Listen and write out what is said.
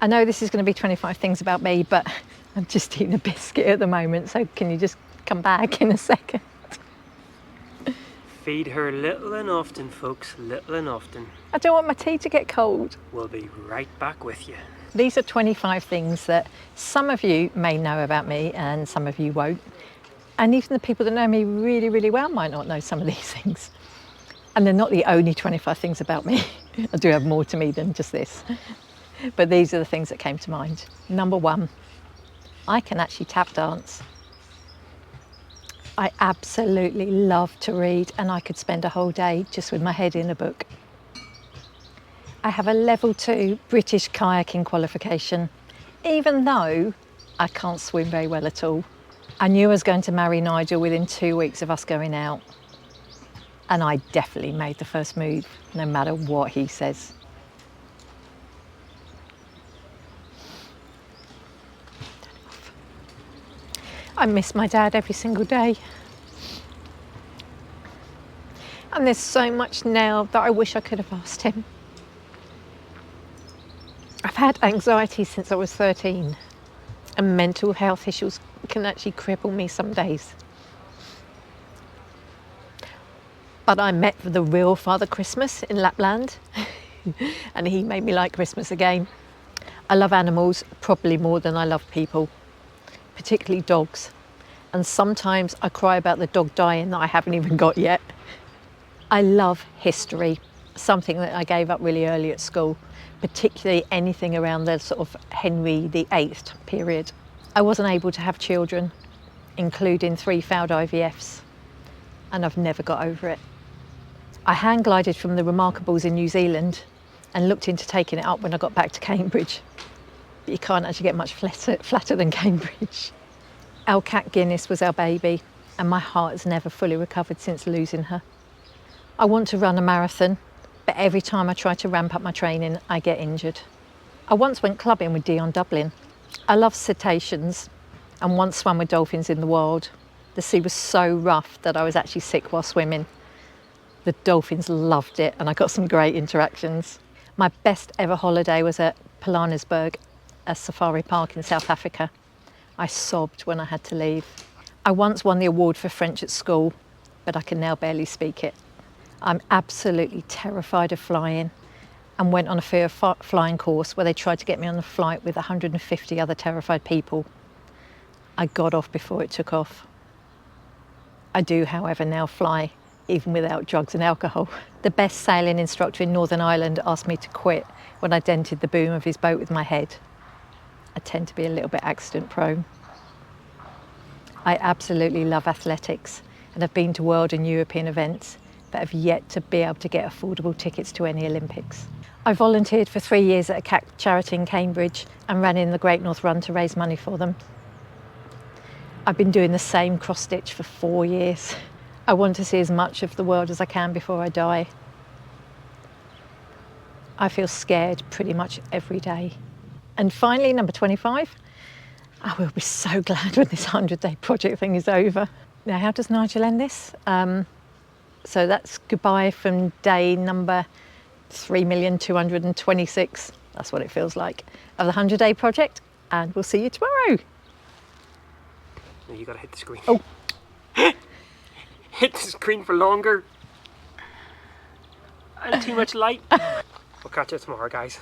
I know this is going to be 25 things about me, but I'm just eating a biscuit at the moment, so can you just come back in a second? Feed her little and often, folks, little and often. I don't want my tea to get cold. We'll be right back with you. These are 25 things that some of you may know about me and some of you won't. And even the people that know me really, really well might not know some of these things. And they're not the only 25 things about me. I do have more to me than just this. But these are the things that came to mind. Number one, I can actually tap dance. I absolutely love to read, and I could spend a whole day just with my head in a book. I have a level 2 British kayaking qualification, even though I can't swim very well at all. I knew I was going to marry Nigel within 2 weeks of us going out. And I definitely made the first move, no matter what he says. I miss my dad every single day. And there's so much now that I wish I could have asked him. I've had anxiety since I was 13, and mental health issues can actually cripple me some days. But I met the real Father Christmas in Lapland, and he made me like Christmas again. I love animals probably more than I love people, particularly dogs. And sometimes I cry about the dog dying that I haven't even got yet. I love history, something that I gave up really early at school, particularly anything around the sort of Henry VIII period. I wasn't able to have children, including 3 failed IVFs, and I've never got over it. I hang glided from the Remarkables in New Zealand and looked into taking it up when I got back to Cambridge. But you can't actually get much flatter than Cambridge. Our cat Guinness was our baby, and my heart has never fully recovered since losing her. I want to run a marathon, but every time I try to ramp up my training, I get injured. I once went clubbing with Dion Dublin. I love cetaceans and once swam with dolphins in the wild. The sea was so rough that I was actually sick while swimming. The dolphins loved it, and I got some great interactions. My best ever holiday was at Pilanesberg, a safari park in South Africa. I sobbed when I had to leave. I once won the award for French at school, but I can now barely speak it. I'm absolutely terrified of flying, and went on a fear of flying course where they tried to get me on a flight with 150 other terrified people. I got off before it took off. I do, however, now fly, even without drugs and alcohol. The best sailing instructor in Northern Ireland asked me to quit when I dented the boom of his boat with my head. I tend to be a little bit accident prone. I absolutely love athletics and have been to world and European events, but have yet to be able to get affordable tickets to any Olympics. I volunteered for 3 years at a cat charity in Cambridge and ran in the Great North Run to raise money for them. I've been doing the same cross stitch for 4 years. I want to see as much of the world as I can before I die. I feel scared pretty much every day. And finally, number 25, I will be so glad when this 100-day project thing is over. Now, how does Nigel end this? So that's goodbye from day number 3,226,000, that's what it feels like, of the 100-day project, and we'll see you tomorrow. No, you gotta hit the screen. Oh. Hit the screen for longer. And too much light. We'll catch you tomorrow, guys.